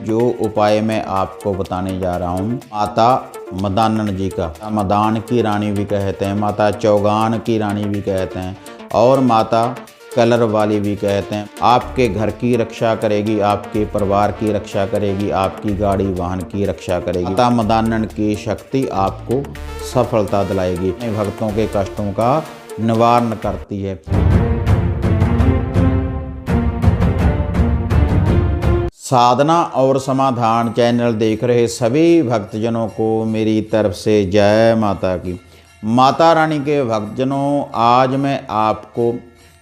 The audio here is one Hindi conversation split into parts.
जो उपाय मैं आपको बताने जा रहा हूँ माता मदानन जी का, मदान की रानी भी कहते हैं, माता चौगान की रानी भी कहते हैं और माता कलर वाली भी कहते हैं। आपके घर की रक्षा करेगी, आपके परिवार की रक्षा करेगी, आपकी गाड़ी वाहन की रक्षा करेगी। माता मदानन की शक्ति आपको सफलता दिलाएगी, भक्तों के कष्टों का निवारण करती है। साधना और समाधान चैनल देख रहे सभी भक्तजनों को मेरी तरफ से जय माता की। माता रानी के भक्तजनों, आज मैं आपको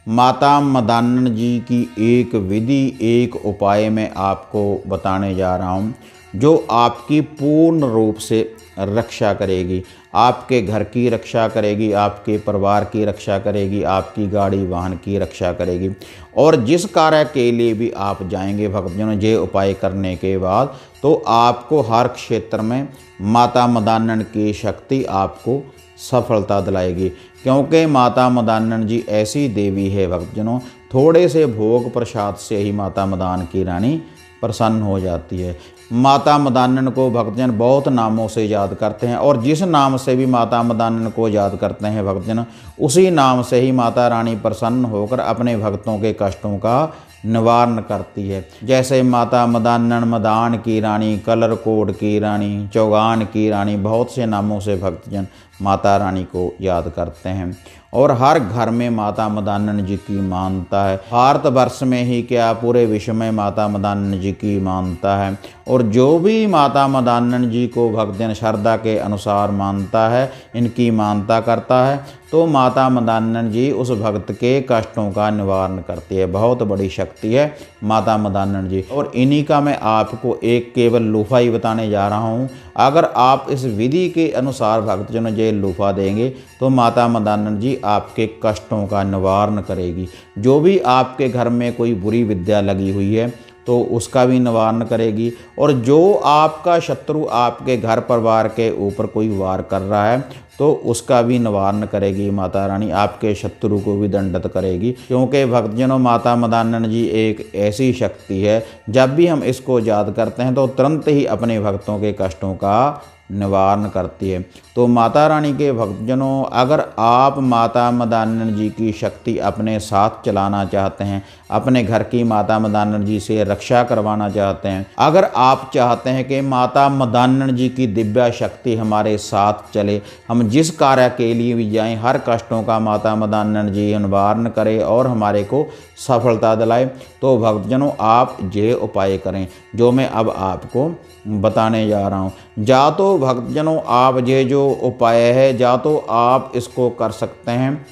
माता मदानन जी की एक विधि, एक उपाय में आपको बताने जा रहा हूँ जो आपकी पूर्ण रूप से रक्षा करेगी, आपके घर की रक्षा करेगी, आपके परिवार की रक्षा करेगी, आपकी गाड़ी वाहन की रक्षा करेगी। और जिस कार्य के लिए भी आप जाएंगे भक्तजनों, ये उपाय करने के बाद तो आपको हर क्षेत्र में माता मदानन की शक्ति आपको सफलता दिलाएगी। क्योंकि माता मदानन जी ऐसी देवी है भक्तजनों, थोड़े से भोग प्रसाद से ही माता मदान की रानी प्रसन्न हो जाती है। माता मदानन को भक्तजन बहुत नामों से याद करते हैं और जिस नाम से भी माता मदानन को याद करते हैं भक्तजन, उसी नाम से ही माता रानी प्रसन्न होकर अपने भक्तों के कष्टों का निवारण करती है। जैसे माता मदानन, मदान की रानी, कलरकोट की रानी, चौगान की रानी, बहुत से नामों से भक्तजन माता रानी को याद करते हैं। और हर घर में माता मदानन जी की मान्यता है। भारतवर्ष में ही क्या, पूरे विश्व में माता मदानन जी की मान्यता है। और जो भी माता मदानन जी को भक्तजन श्रद्धा के अनुसार मानता है, इनकी मान्यता करता है, तो माता मदानन जी उस भक्त के कष्टों का निवारण करती है। बहुत बड़ी शक्ति है माता मदानन जी। और इन्हीं का मैं आपको एक केवल लूफा ही बताने जा रहा हूँ। अगर आप इस विधि के अनुसार भक्तजनों ये लूफा देंगे तो माता मदानन जी आपके कष्टों का निवारण करेगी। जो भी आपके घर में कोई बुरी विद्या लगी हुई है तो उसका भी निवारण करेगी। और जो आपका शत्रु आपके घर परिवार के ऊपर कोई वार कर रहा है तो उसका भी निवारण करेगी माता रानी, आपके शत्रु को भी दंडित करेगी। क्योंकि भक्तजनों माता मदानन जी एक ऐसी शक्ति है, जब भी हम इसको याद करते हैं तो तुरंत ही अपने भक्तों के कष्टों का निवारण करती है। तो माता रानी के भक्तजनों, अगर आप माता मदानन जी की शक्ति अपने साथ चलाना चाहते हैं, अपने घर की माता मदानन जी से रक्षा करवाना चाहते हैं, अगर आप चाहते हैं कि माता मदानन जी की दिव्य शक्ति हमारे साथ चले, हम जिस कार्य के लिए भी जाएं हर कष्टों का माता मदानन जी निवारण करे और हमारे को सफलता दिलाए, तो भक्तजनों आप ये उपाय करें जो मैं अब आपको बताने जा रहा हूँ। या तो भक्तजनों आप ये जो उपाय है, या तो आप इसको कर सकते हैं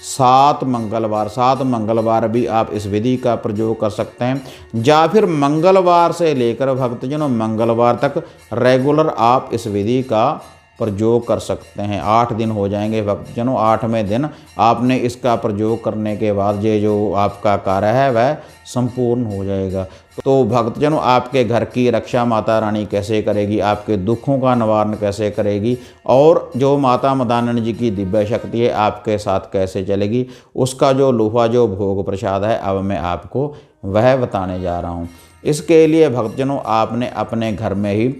7 मंगलवार भी आप इस विधि का प्रयोग कर सकते हैं, या फिर मंगलवार से लेकर भक्तजनों मंगलवार तक रेगुलर आप इस विधि का प्रयोग कर सकते हैं। 8 दिन हो जाएंगे भक्तजनों। 8वें दिन आपने इसका प्रयोग करने के बाद ये जो आपका कार्य है वह संपूर्ण हो जाएगा। तो भक्तजनों आपके घर की रक्षा माता रानी कैसे करेगी, आपके दुखों का निवारण कैसे करेगी, और जो माता मदानन जी की दिव्य शक्ति है आपके साथ कैसे चलेगी, उसका जो लूफा, जो भोग प्रसाद है, अब मैं आपको वह बताने जा रहा हूँ। इसके लिए भक्तजनों आपने अपने घर में ही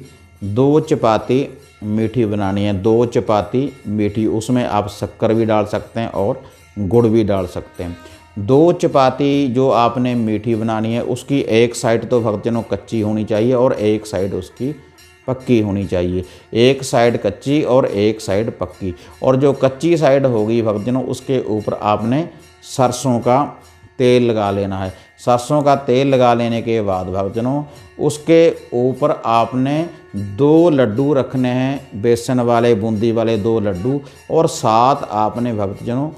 2 चपाती मीठी बनानी है। 2 चपाती मीठी, उसमें आप शक्कर भी डाल सकते हैं और गुड़ भी डाल सकते हैं। 2 चपाती जो आपने मीठी बनानी है उसकी एक साइड तो भक्तजनों कच्ची होनी चाहिए और एक साइड उसकी पक्की होनी चाहिए। एक साइड कच्ची और एक साइड पक्की। और जो कच्ची साइड होगी भक्तजनों उसके ऊपर आपने सरसों का तेल लगा लेना है। सरसों का तेल लगा लेने के बाद भक्तजनों उसके ऊपर आपने 2 लड्डू रखने हैं, बेसन वाले, बूंदी वाले 2 लड्डू, और 7 आपने भक्तजनों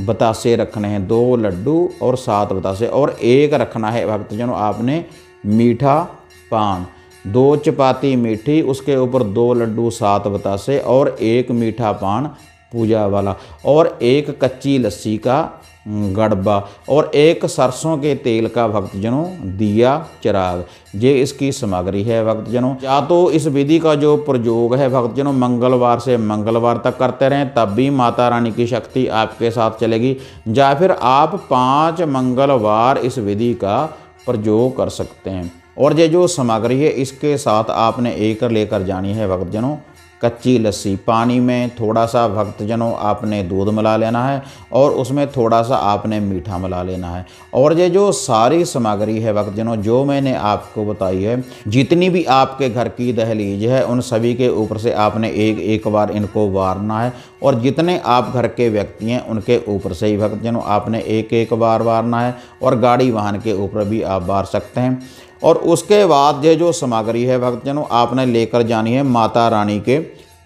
बतासे रखने हैं। 2 लड्डू और 7 बतासे, और एक रखना है भक्तजनों आपने मीठा पान। 2 चपाती मीठी, उसके ऊपर 2 लड्डू, 7 बतासे और 1 मीठा पान पूजा वाला, और 1 कच्ची लस्सी का गड़बा, और 1 सरसों के तेल का भक्तजनों दिया चिराग। ये इसकी सामग्री है भक्तजनों। या तो इस विधि का जो प्रयोग है भक्तजनों मंगलवार से मंगलवार तक करते रहें, तब भी माता रानी की शक्ति आपके साथ चलेगी, या फिर आप 5 मंगलवार इस विधि का प्रयोग कर सकते हैं। और ये जो सामग्री है इसके साथ आपने एक लेकर जानी है भक्तजनों कच्ची लस्सी। पानी में थोड़ा सा भक्तजनों आपने दूध मिला लेना है और उसमें थोड़ा सा आपने मीठा मिला लेना है। और ये जो सारी सामग्री है भक्तजनों जो मैंने आपको बताई है, जितनी भी आपके घर की दहलीज है उन सभी के ऊपर से आपने एक एक बार इनको वारना है। और जितने आप घर के व्यक्ति हैं उनके ऊपर से ही भक्तजनों आपने एक एक बार वारना है। और गाड़ी वाहन के ऊपर भी आप वार सकते हैं। और उसके बाद ये जो सामग्री है भक्तजनों आपने लेकर जानी है माता रानी के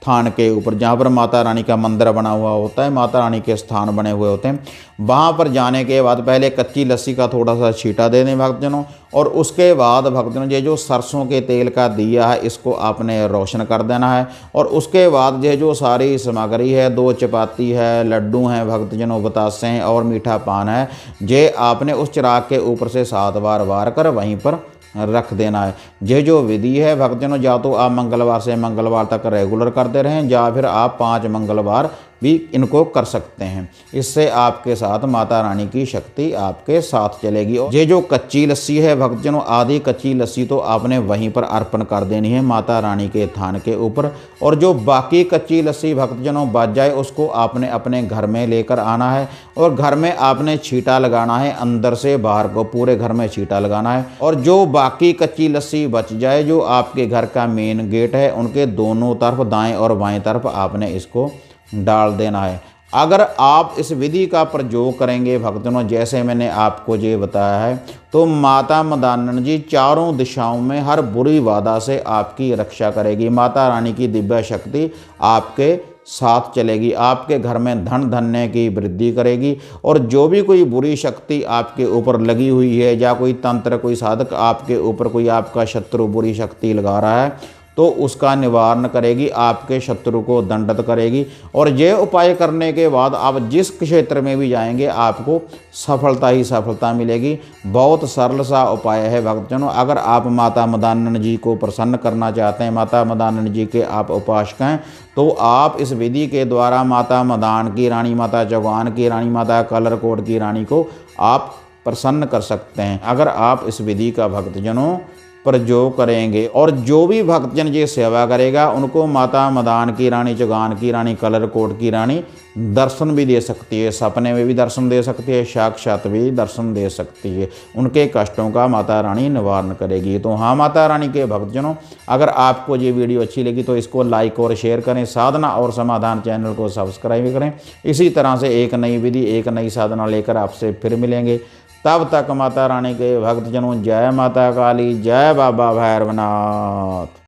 थान के ऊपर, जहाँ पर माता रानी का मंदिर बना हुआ होता है, माता रानी के स्थान बने हुए होते हैं। वहाँ पर जाने के बाद पहले कच्ची लस्सी का थोड़ा सा छींटा दे दें भक्तजनों। और उसके बाद भक्तजनों ये जो सरसों के तेल का दिया है इसको आपने रोशन कर देना है। और उसके बाद ये जो सारी सामग्री है, 2 चपाती है, लड्डू हैं भक्तजनों, बतासे हैं और मीठा पान है, ये आपने उस चिराग के ऊपर से 7 बार वार कर वहीं पर रख देना है। ये जो विधि है भक्तजनों या तो आप मंगलवार से मंगलवार तक रेगुलर करते रहें या फिर आप 5 मंगलवार भी इनको कर सकते हैं। इससे आपके साथ माता रानी की शक्ति आपके साथ चलेगी। और ये जो कच्ची लस्सी है भक्तजनों, आधी कच्ची लस्सी तो आपने वहीं पर अर्पण कर देनी है माता रानी के थान के ऊपर। और जो बाकी कच्ची लस्सी भक्तजनों बच जाए उसको आपने अपने घर में लेकर आना है और घर में आपने छींटा लगाना है, अंदर से बाहर को पूरे घर में छींटा लगाना है। और जो बाकी कच्ची लस्सी बच जाए, जो आपके घर का मेन गेट है उनके दोनों तरफ दाएं और बाएं तरफ आपने इसको डाल देना है। अगर आप इस विधि का प्रयोग करेंगे भक्तजनों जैसे मैंने आपको ये बताया है, तो माता मदानन जी चारों दिशाओं में हर बुरी बाधा से आपकी रक्षा करेगी। माता रानी की दिव्य शक्ति आपके साथ चलेगी, आपके घर में धन धान्य की वृद्धि करेगी। और जो भी कोई बुरी शक्ति आपके ऊपर लगी हुई है या कोई तंत्र, कोई साधक आपके ऊपर, कोई आपका शत्रु बुरी शक्ति लगा रहा है, तो उसका निवारण करेगी, आपके शत्रु को दंडित करेगी। और ये उपाय करने के बाद आप जिस क्षेत्र में भी जाएंगे आपको सफलता ही सफलता मिलेगी। बहुत सरल सा उपाय है भक्तजनों। अगर आप माता मदानन जी को प्रसन्न करना चाहते हैं, माता मदानन जी के आप उपासक हैं, तो आप इस विधि के द्वारा माता मदान की रानी, माता चौगान की रानी, माता कलरकोट की रानी को आप प्रसन्न कर सकते हैं अगर आप इस विधि का भक्तजनों प्रयोग करेंगे। और जो भी भक्तजन ये सेवा करेगा उनको माता मदान की रानी, चौगान की रानी, कलरकोट की रानी दर्शन भी दे सकती है, सपने में भी दर्शन दे सकती है, साक्षात भी दर्शन दे सकती है। उनके कष्टों का माता रानी निवारण करेगी। तो हाँ माता रानी के भक्तजनों, अगर आपको ये वीडियो अच्छी लगी तो इसको लाइक और शेयर करें, साधना और समाधान चैनल को सब्सक्राइब करें। इसी तरह से एक नई विधि, एक नई साधना लेकर आपसे फिर मिलेंगे। तब तक माता रानी के भक्तजनों जय माता काली, जय बाबा भैरवनाथ।